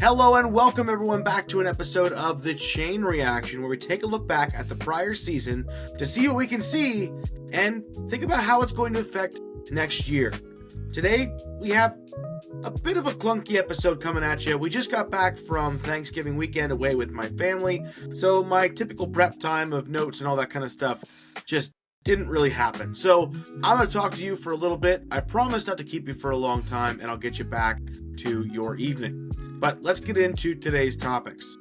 Hello and welcome everyone back to an episode of The Chain Reaction, where we take a look back at the prior season to see what we can see and think about how it's going to affect next year. Today, we have a bit of a clunky episode coming at you. We just got back from Thanksgiving weekend away with my family, so my typical prep time of notes and all that kind of stuff just didn't really happen. So I'm going to talk to you for a little bit. I promise not to keep you for a long time, and I'll get you back to your evening. But let's get into today's topics.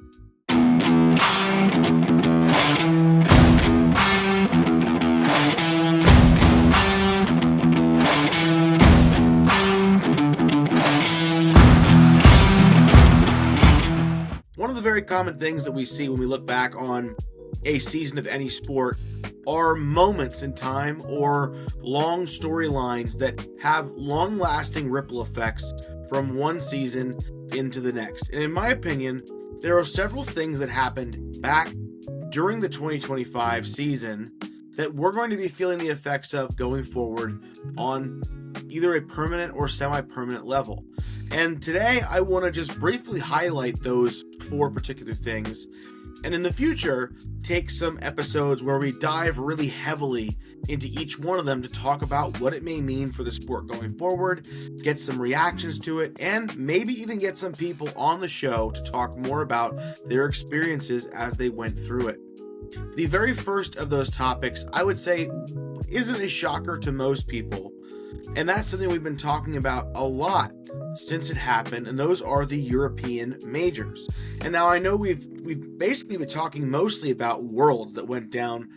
One of the very common things that we see when we look back on a season of any sport are moments in time or long storylines that have long-lasting ripple effects from one season into the next. And in my opinion, there are several things that happened back during the 2025 season that we're going to be feeling the effects of going forward on either a permanent or semi-permanent level. And today I want to just briefly highlight those four particular things, and in the future take some episodes where we dive really heavily into each one of them to talk about what it may mean for the sport going forward, get some reactions to it, and maybe even get some people on the show to talk more about their experiences as they went through it. The very first of those topics, I would say, isn't a shocker to most people, and that's something we've been talking about a lot since it happened, and those are the European majors. And now I know we've basically been talking mostly about Worlds that went down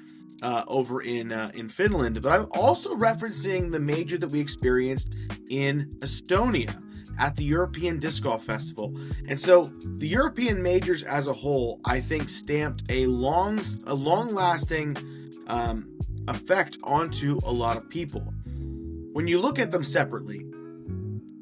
over in Finland, but I'm also referencing the major that we experienced in Estonia at the European Disc Golf Festival. And so the European majors as a whole, I think, stamped a long-lasting effect onto a lot of people. When you look at them separately,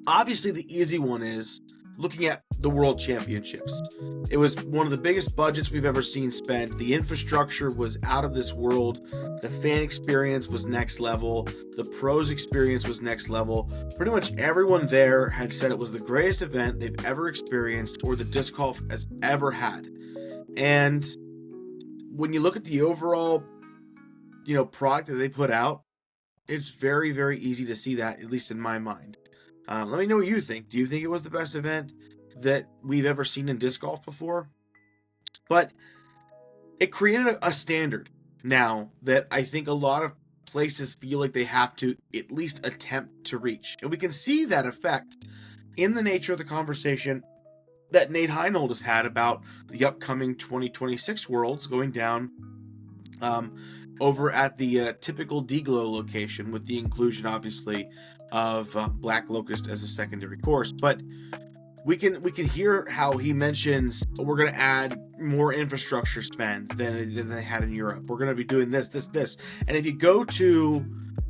obviously the easy one is looking at the World Championships. It was one of the biggest budgets we've ever seen spent. The infrastructure was out of this world. The fan experience was next level. The pros experience was next level. Pretty much everyone there had said it was the greatest event they've ever experienced or the disc golf has ever had. And when you look at the overall, product that they put out, it's very, very easy to see that, at least in my mind. Let me know what you think. Do you think it was the best event that we've ever seen in disc golf before? But it created a standard now that I think a lot of places feel like they have to at least attempt to reach. And we can see that effect in the nature of the conversation that Nate Heinold has had about the upcoming 2026 Worlds going down over at the typical D-Glow location, with the inclusion, obviously, of Black Locust as a secondary course. But we can hear how he mentions we're going to add more infrastructure spend than they had in Europe. We're going to be doing this. And if you go to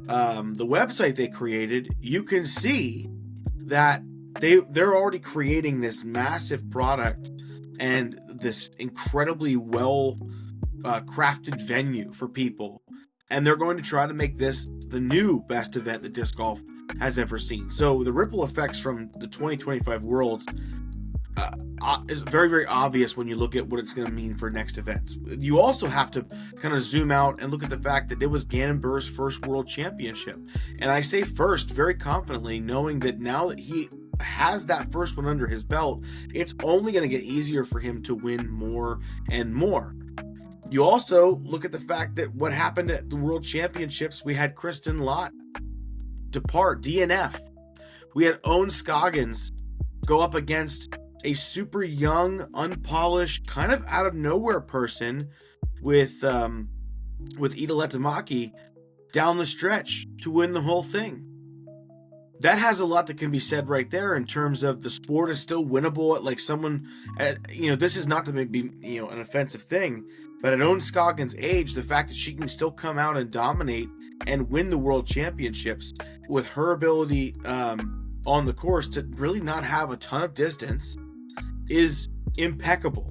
the website they created, you can see that they're already creating this massive product and this incredibly well crafted venue for people, and they're going to try to make this the new best event that disc golf has ever seen. So the ripple effects from the 2025 Worlds is very, very obvious when you look at what it's going to mean for next events. You also have to kind of zoom out and look at the fact that it was Gannon Buhr's first World Championship, and I say first very confidently, knowing that now that he has that first one under his belt, it's only going to get easier for him to win more and more. You also look at the fact that what happened at the World Championships, we had Kristen Lott depart, DNF. We had Owen Scoggins go up against a super young, unpolished, kind of out of nowhere person with Ida Letamaki down the stretch to win the whole thing. That has a lot that can be said right there in terms of the sport is still winnable at someone, this is not to be, an offensive thing, but at Owen Scoggins' age, the fact that she can still come out and dominate and win the World Championships with her ability on the course to really not have a ton of distance is impeccable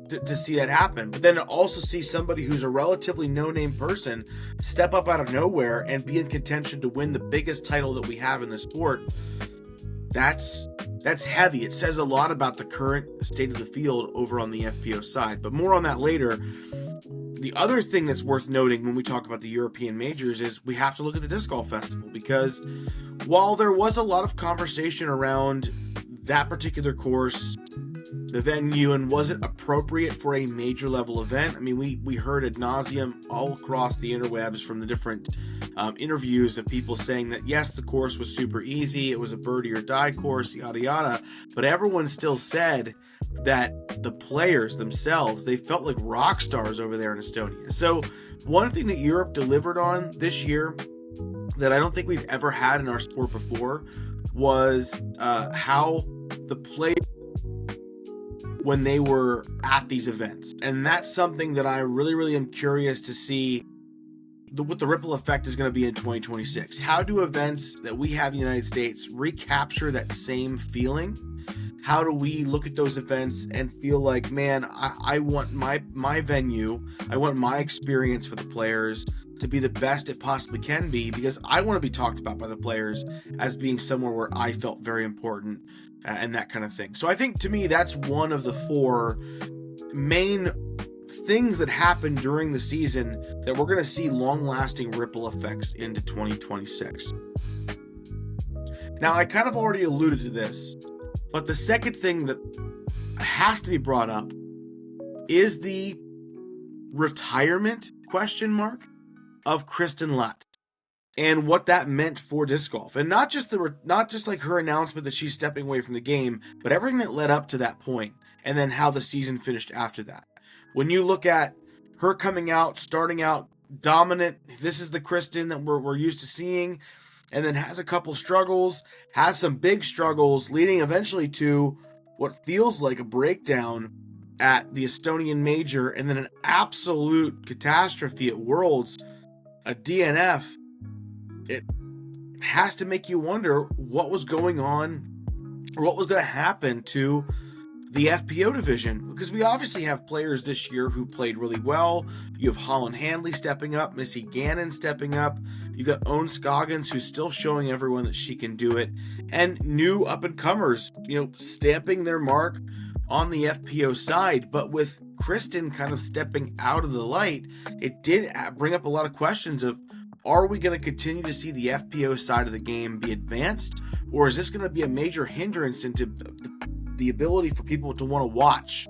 to see that happen. But then to also see somebody who's a relatively no-name person step up out of nowhere and be in contention to win the biggest title that we have in the sport, that's That's heavy. It says a lot about the current state of the field over on the FPO side, but more on that later. The other thing that's worth noting when we talk about the European majors is we have to look at the Disc Golf Festival, because while there was a lot of conversation around that particular course, the venue, and was it appropriate for a major level event? I mean, we heard ad nauseum all across the interwebs from the different interviews of people saying that yes, the course was super easy, it was a birdie or die course, yada yada, but everyone still said that the players themselves, they felt like rock stars over there in Estonia. So one thing that Europe delivered on this year that I don't think we've ever had in our sport before was how the players, when they were at these events. And that's something that I really am curious to see what the ripple effect is going to be in 2026. How do events that we have in the United States recapture that same feeling? How do we look at those events and feel like, man, I want my venue, I want my experience for the players to be the best it possibly can be, because I want to be talked about by the players as being somewhere where I felt very important and that kind of thing. So I think, to me, that's one of the four main things that happened during the season that we're going to see long-lasting ripple effects into 2026. Now, I kind of already alluded to this, but the second thing that has to be brought up is the retirement question mark of Kristen Lott and what that meant for disc golf. And not just like her announcement that she's stepping away from the game, but everything that led up to that point, and then how the season finished after that. When you look at her coming out, starting out dominant, this is the Kristen that we're used to seeing, and then has a couple struggles, has some big struggles, leading eventually to what feels like a breakdown at the Estonian major, and then an absolute catastrophe at Worlds, a DNF. It has to make you wonder what was going on, or what was going to happen to the FPO division, because we obviously have players this year who played really well. You have Holland Handley stepping up, Missy Gannon stepping up. You got Owen Scoggins, who's still showing everyone that she can do it, and new up-and-comers, stamping their mark on the FPO side. But with Kristen kind of stepping out of the light, it did bring up a lot of questions of, are we going to continue to see the FPO side of the game be advanced, or is this going to be a major hindrance into the ability for people to want to watch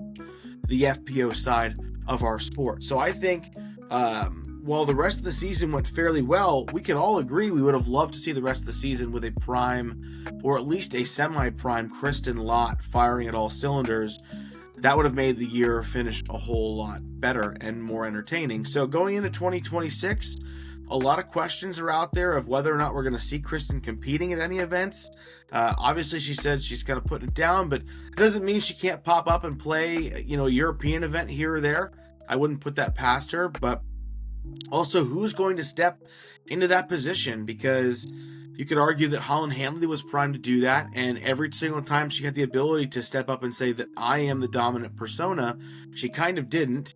the FPO side of our sport? So I think while the rest of the season went fairly well, we can all agree we would have loved to see the rest of the season with a prime, or at least a semi-prime, Kristen Lott firing at all cylinders. That would have made the year finish a whole lot better and more entertaining. So going into 2026, a lot of questions are out there of whether or not we're going to see Kristen competing at any events. Obviously, she said she's kind of putting it down, but it doesn't mean she can't pop up and play, a European event here or there. I wouldn't put that past her, but also who's going to step into that position? Because you could argue that Holland Handley was primed to do that, and every single time she had the ability to step up and say that I am the dominant persona, she kind of didn't.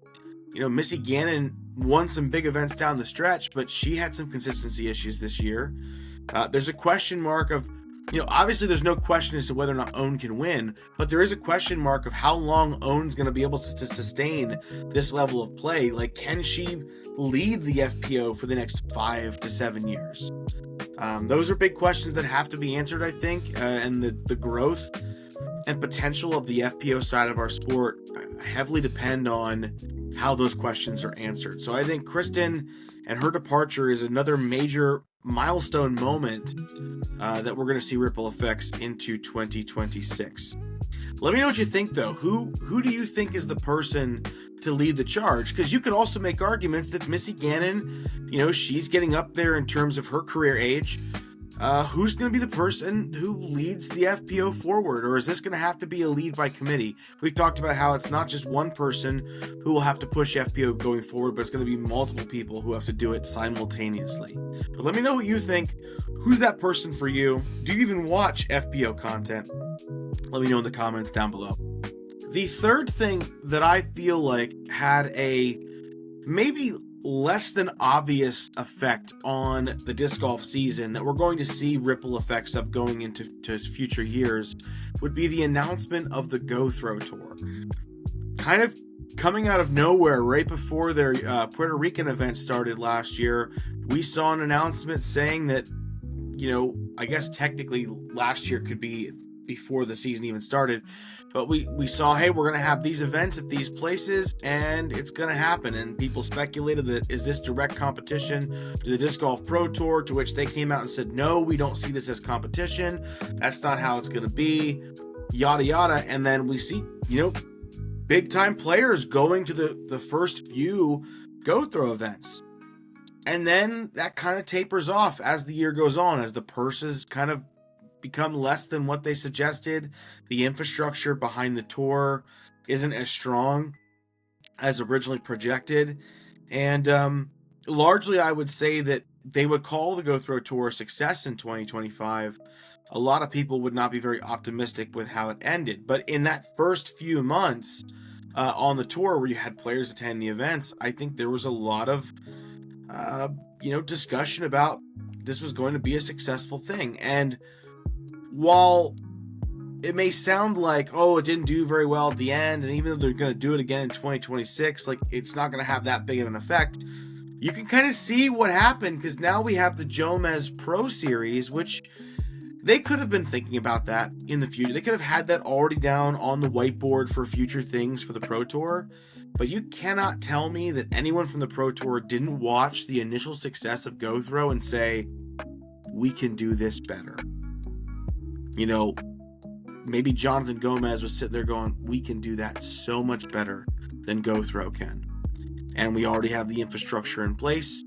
Missy Gannon won some big events down the stretch, but she had some consistency issues this year. There's a question mark of, obviously there's no question as to whether or not Owen can win, but there is a question mark of how long Owen's going to be able to sustain this level of play. Like, can she lead the FPO for the next 5 to 7 years? Those are big questions that have to be answered, I think, and the growth and potential of the FPO side of our sport heavily depend on how those questions are answered. So I think Kristen and her departure is another major milestone moment that we're going to see ripple effects into 2026. Let me know what you think, though. Who do you think is the person to lead the charge? Because you could also make arguments that Missy Gannon, she's getting up there in terms of her career age. Who's going to be the person who leads the FPO forward? Or is this going to have to be a lead by committee? We've talked about how it's not just one person who will have to push FPO going forward, but it's going to be multiple people who have to do it simultaneously. But let me know what you think. Who's that person for you? Do you even watch FPO content? Let me know in the comments down below. The third thing that I feel like had a maybe less than obvious effect on the disc golf season that we're going to see ripple effects of going into future years would be the announcement of the Go Throw Tour. Kind of coming out of nowhere right before their Puerto Rican event started last year, we saw an announcement saying that, I guess technically last year could be before the season even started, but we saw, hey, we're going to have these events at these places and it's going to happen. And people speculated that, is this direct competition to the Disc Golf Pro Tour? To which they came out and said, no, we don't see this as competition. That's not how it's going to be, yada, yada. And then we see, big time players going to the first few Go Throw events. And then that kind of tapers off as the year goes on, as the purses kind of become less than what they suggested. The infrastructure behind the tour isn't as strong as originally projected. And largely, I would say that they would call the Go Throw Tour a success in 2025. A lot of people would not be very optimistic with how it ended. But in that first few months on the tour where you had players attend the events, I think there was a lot of discussion about this was going to be a successful thing. And while it may sound like, oh, it didn't do very well at the end, and even though they're going to do it again in 2026, like, it's not going to have that big of an effect, you can kind of see what happened, because now we have the Jomez Pro Series, which they could have been thinking about that in the future. They could have had that already down on the whiteboard for future things for the Pro Tour. But you cannot tell me that anyone from the Pro Tour didn't watch the initial success of Go Throw and say, we can do this better. Maybe Jonathan Gomez was sitting there going, we can do that so much better than Go Throw can. And we already have the infrastructure in place.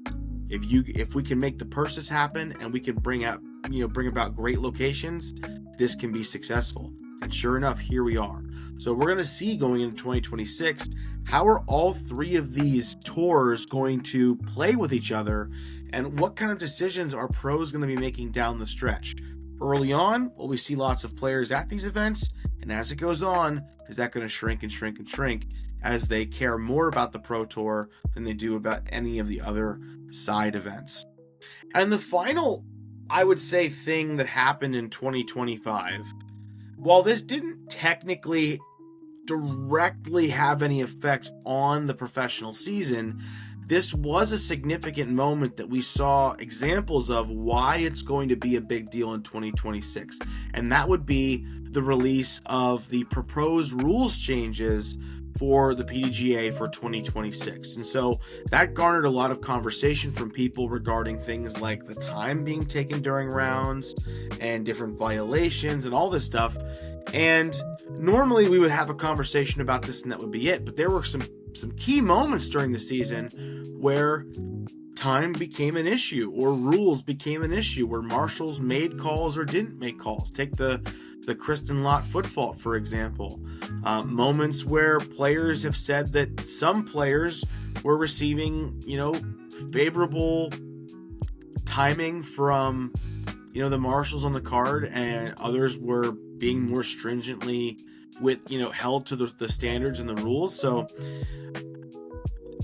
If we can make the purses happen and we can bring about great locations, this can be successful. And sure enough, here we are. So we're going to see going into 2026, how are all three of these tours going to play with each other, and what kind of decisions are pros going to be making down the stretch? Early on, will we see lots of players at these events? And as it goes on, is that going to shrink and shrink and shrink as they care more about the Pro Tour than they do about any of the other side events? And the final, I would say, thing that happened in 2025, while this didn't technically directly have any effect on the professional season, this was a significant moment that we saw examples of why it's going to be a big deal in 2026. And that would be the release of the proposed rules changes for the PDGA for 2026. And so that garnered a lot of conversation from people regarding things like the time being taken during rounds and different violations and all this stuff. And normally we would have a conversation about this and that would be it. But there were some key moments during the season where time became an issue or rules became an issue, where marshals made calls or didn't make calls. Take the Kristen Lott foot fault, for example. Moments where players have said that some players were receiving, favorable timing from, the marshals on the card, and others were being more stringently held to the standards and the rules. So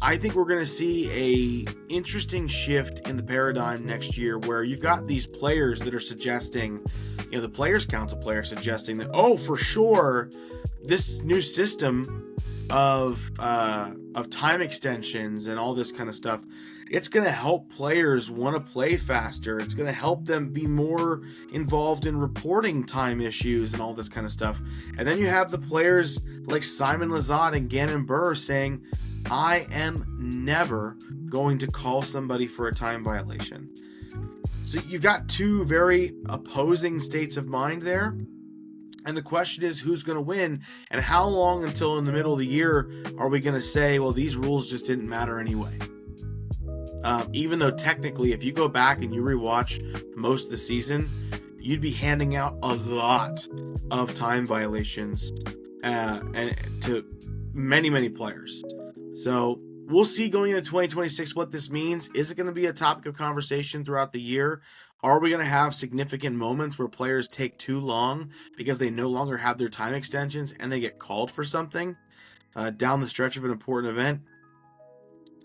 I think we're going to see a interesting shift in the paradigm next year, where you've got these players that are suggesting, the Players Council players suggesting that, oh, for sure, this new system of time extensions and all this kind of stuff, it's going to help players want to play faster. It's going to help them be more involved in reporting time issues and all this kind of stuff. And then you have the players like Simon Lizotte and Gannon Buhr saying, I am never going to call somebody for a time violation. So you've got two very opposing states of mind there. And the question is, who's going to win, and how long until in the middle of the year are we going to say, well, these rules just didn't matter anyway? Even though technically, if you go back and you rewatch most of the season, you'd be handing out a lot of time violations and to many, many players. So we'll see going into 2026 what this means. Is it going to be a topic of conversation throughout the year? Are we going to have significant moments where players take too long because they no longer have their time extensions and they get called for something down the stretch of an important event?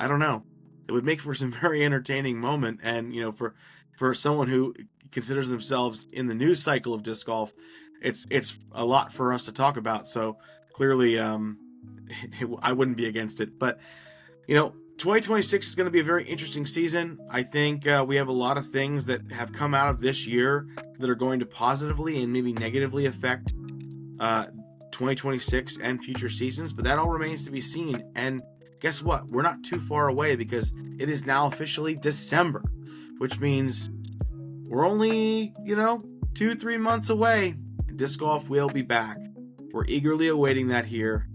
I don't know. that would make for some very entertaining moment. And, for someone who considers themselves in the news cycle of disc golf, it's a lot for us to talk about. So clearly, I wouldn't be against it. But, 2026 is going to be a very interesting season. I think we have a lot of things that have come out of this year that are going to positively and maybe negatively affect 2026 and future seasons, but that all remains to be seen. And guess what? We're not too far away, because it is now officially December, which means we're only, 2-3 months away. Disc golf will be back. We're eagerly awaiting that here.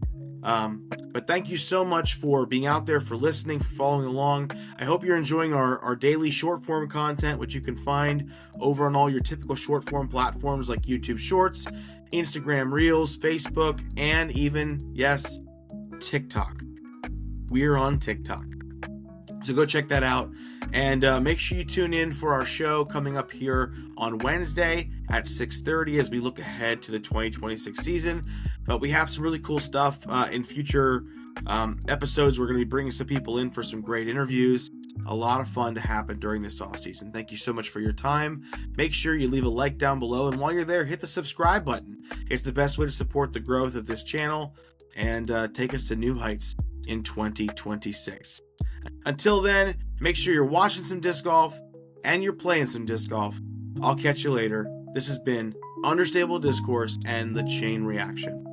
But thank you so much for being out there, for listening, for following along. I hope you're enjoying our daily short form content, which you can find over on all your typical short form platforms like YouTube Shorts, Instagram Reels, Facebook, and even, yes, TikTok. We're on TikTok. So go check that out, and make sure you tune in for our show coming up here on Wednesday at 6:30 as we look ahead to the 2026 season. But we have some really cool stuff in future episodes. We're going to be bringing some people in for some great interviews. A lot of fun to happen during this off season. Thank you so much for your time. Make sure you leave a like down below, and while you're there, hit the subscribe button. It's the best way to support the growth of this channel and take us to new heights in 2026. Until then, make sure you're watching some disc golf and you're playing some disc golf. I'll catch you later. This has been Understable Discourse and the Chain Reaction.